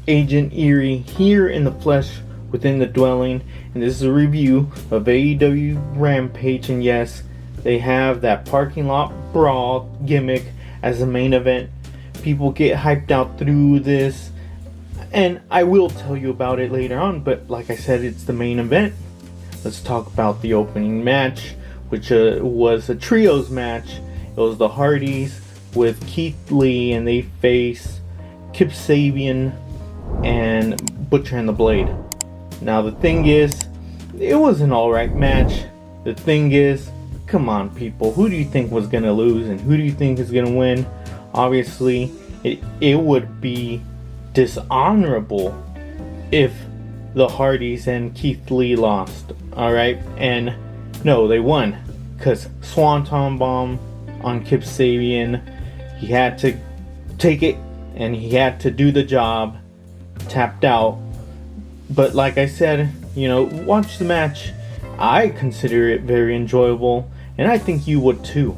Agent Eerie here in the flesh within the dwelling, and this is a review of AEW Rampage. And yes, they have that parking lot brawl gimmick as the main event. People get hyped out through this, and I will tell you about it later on, but like I said, it's the main event. Let's talk about the opening match, which was a trios match. It was the Hardys with Keith Lee, and they face Kip Sabian and Butcher and the Blade. Now the thing is, it was an alright match. The thing is, come on people, who do you think was going to lose and who do you think is going to win? Obviously, it would be dishonorable if the Hardys and Keith Lee lost. Alright, and no, they won, because Swanton Bomb on Kip Sabian. He had to take it and he had to do the job. Tapped out. But like I said, watch the match. I consider it very enjoyable, and I think you would too.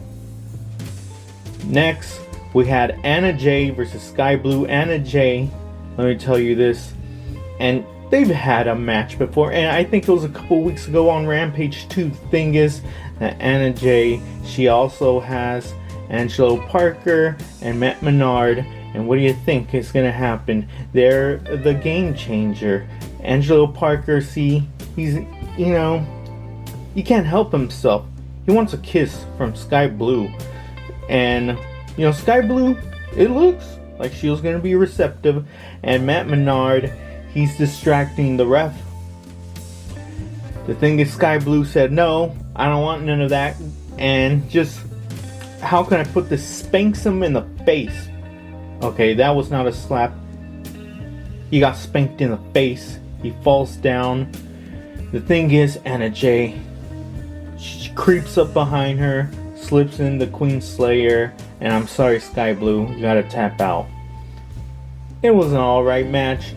Next, we had Anna Jay versus Sky Blue. Anna Jay, let me tell you this, and they've had a match before, and I think it was a couple weeks ago on Rampage 2. The thing is that Anna Jay, she also has Angelo Parker and Matt Menard, and what do you think is going to happen? They're the game changer. Angelo Parker, see, he's, he can't help himself. He wants a kiss from Sky Blue, and Sky Blue, it looks like she was going to be receptive, and Matt Menard, he's distracting the ref. The thing is, Sky Blue said, no, I don't want none of that. And just, how can I put this? Spanks him in the face. Okay, that was not a slap. He got spanked in the face. He falls down. The thing is, Anna Jay, she creeps up behind her, slips in the Queen Slayer, and I'm sorry, Sky Blue, you gotta tap out. It was an alright match.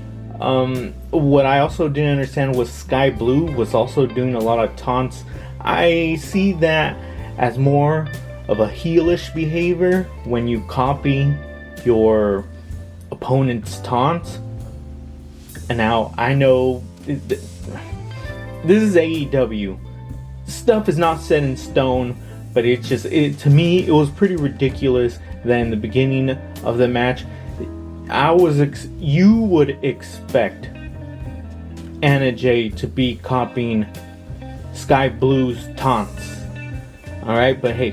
What I also didn't understand was Sky Blue was also doing a lot of taunts. I see that as more of a heelish behavior when you copy your opponent's taunts. And now I know this is AEW. Stuff is not set in stone, but to me it was pretty ridiculous that in the beginning of the match you would expect Anna Jay to be copying Sky Blue's taunts. Alright, but hey,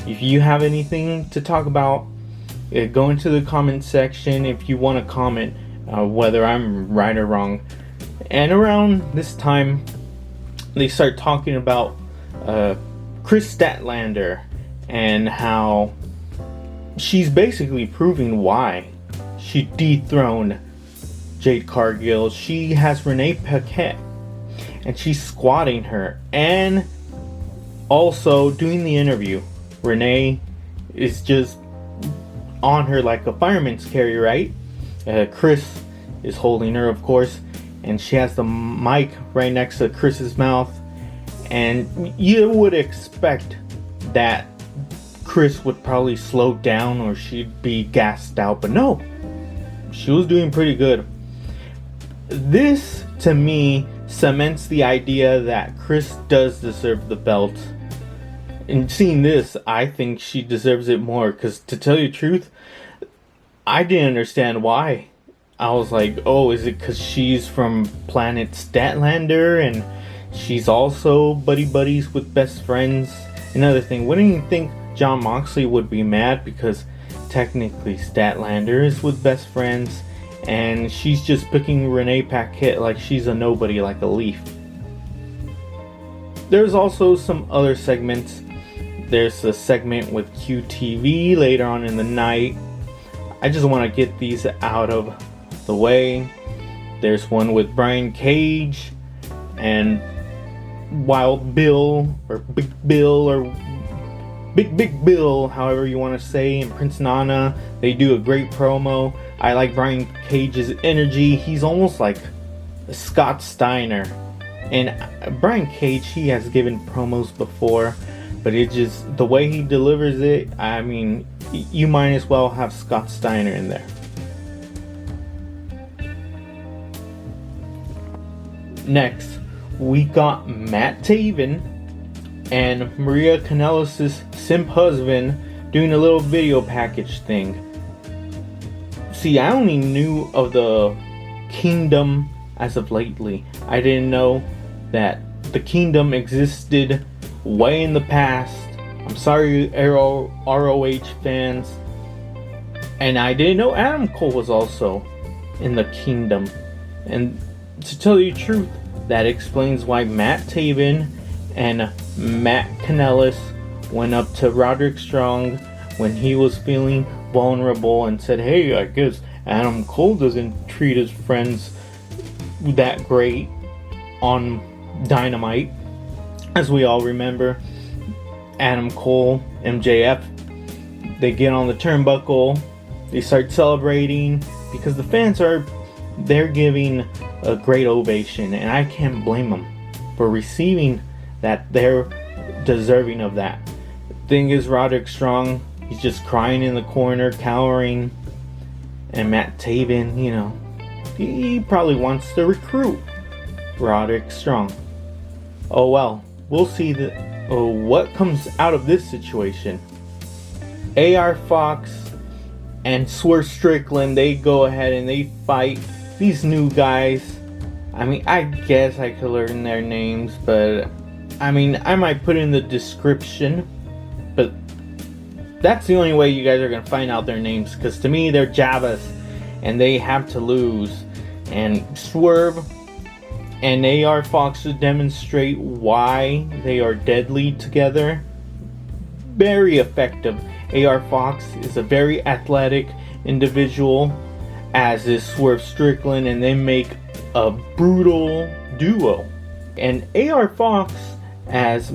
if you have anything to talk about, go into the comment section if you want to comment whether I'm right or wrong. And around this time, they start talking about Kris Statlander and how she's basically proving why she dethroned Jade Cargill. She has Rene Pacquette, and she's squatting her and also doing the interview. Rene is just on her like a fireman's carry, right? Kris is holding her, of course, and she has the mic right next to Chris's mouth, and you would expect that Kris would probably slow down or she'd be gassed out, but no, she was doing pretty good. This, to me, cements the idea that Kris does deserve the belt. And seeing this, I think she deserves it more, because to tell you the truth, I didn't understand why. I was like, oh, is it because she's from planet Statlander and she's also buddies with best friends? Another thing, wouldn't you think Jon Moxley would be mad because technically Statlander is with best friends and she's just picking Rene Pacquette like she's a nobody, like a leaf? There's also some other segments. There's a segment with QTV later on in the night. I just want to get these out of the way. There's one with Brian Cage and Wild Bill, or Big Bill, or Big Bill, however you want to say, and Prince Nana. They do a great promo. I like Brian Cage's energy. He's almost like Scott Steiner. And Brian Cage, he has given promos before, but it just, the way he delivers it, I mean, you might as well have Scott Steiner in there. Next, we got Matt Taven and Maria Kanellis' simp husband doing a little video package thing. See, I only knew of the Kingdom as of lately. I didn't know that the Kingdom existed way in the past. I'm sorry, ROH fans. And I didn't know Adam Cole was also in the Kingdom. And to tell you the truth, that explains why Matt Taven and Matt Kanellis went up to Roderick Strong when he was feeling vulnerable and said, hey, I guess Adam Cole doesn't treat his friends that great on Dynamite. As we all remember, Adam Cole, MJF, they get on the turnbuckle, they start celebrating because the fans they're giving a great ovation, and I can't blame them for receiving that. They're deserving of that. The thing is, Roderick Strong, he's just crying in the corner, cowering, and Matt Taven, you know, he probably wants to recruit Roderick Strong. Oh well, we'll see what comes out of this situation. AR Fox and Swerve Strickland, they go ahead and they fight these new guys. I mean, I guess I could learn their names, but I mean, I might put in the description, but that's the only way you guys are going to find out their names, because to me, they're Javas, and they have to lose. And Swerve and AR Fox to demonstrate why they are deadly together. Very effective. AR Fox is a very athletic individual, as is Swerve Strickland, and they make a brutal duo. And AR Fox, as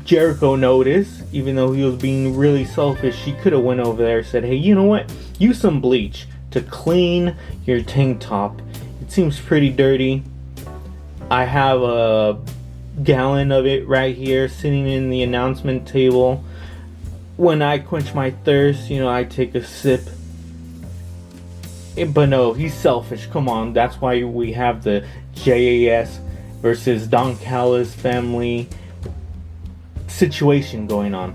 Jericho noticed, even though he was being really selfish, he could have went over there and said, hey, you know what? Use some bleach to clean your tank top. It seems pretty dirty. I have a gallon of it right here sitting in the announcement table. When I quench my thirst, you know, I take a sip. But no, he's selfish. Come on, that's why we have the JAS versus Don Callis family situation going on.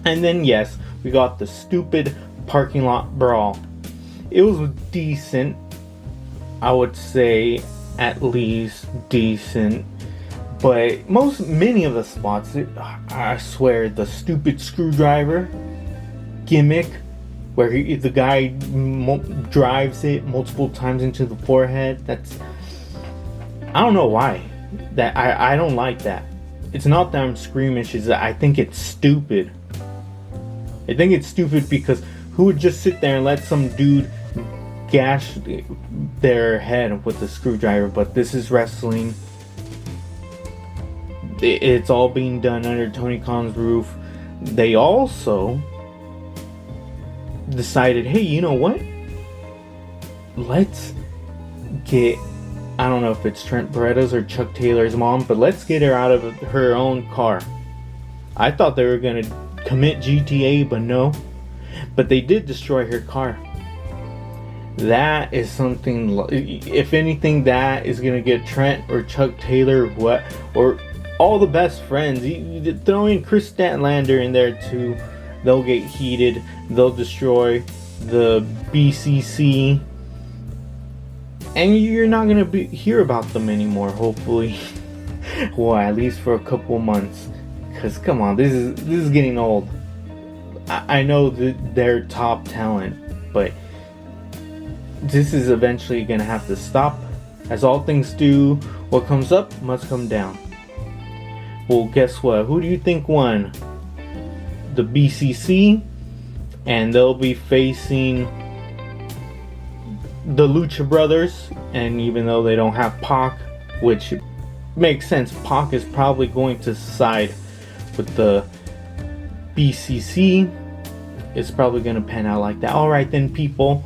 And then yes, we got the stupid parking lot brawl. It was decent. I would say at least decent. But many of the spots, I swear, the stupid screwdriver gimmick, where the guy drives it multiple times into the forehead. I don't know why. I don't like that. It's not that I'm squeamish, it's that I think it's stupid. I think it's stupid because who would just sit there and let some dude gash their head with a screwdriver? But this is wrestling. It's all being done under Tony Khan's roof. They also decided, hey, you know what? Let's get, I don't know if it's Trent Beretta's or Chuck Taylor's mom, but let's get her out of her own car. I thought they were going to commit GTA, but no. But they did destroy her car. That is something, if anything, that is going to get Trent or Chuck Taylor or all the best friends. You throw in Kris Statlander in there too. They'll get heated. They'll destroy the BCC. And you're not going to hear about them anymore, hopefully. Well, at least for a couple months. Because, come on, this is getting old. I know that they're top talent, but this is eventually going to have to stop. As all things do, what comes up must come down. Well, guess what? Who do you think won? The BCC, and they'll be facing the Lucha Brothers. And even though they don't have Pac, which makes sense, Pac is probably going to side with the BCC. It's probably going to pan out like that. Alright then, people,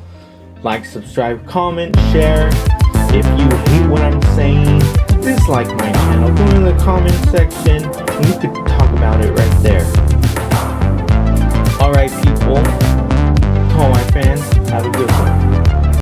like, subscribe, comment, share. If you hate what I'm saying, dislike my channel. Go in the comment section. We could talk about it right there.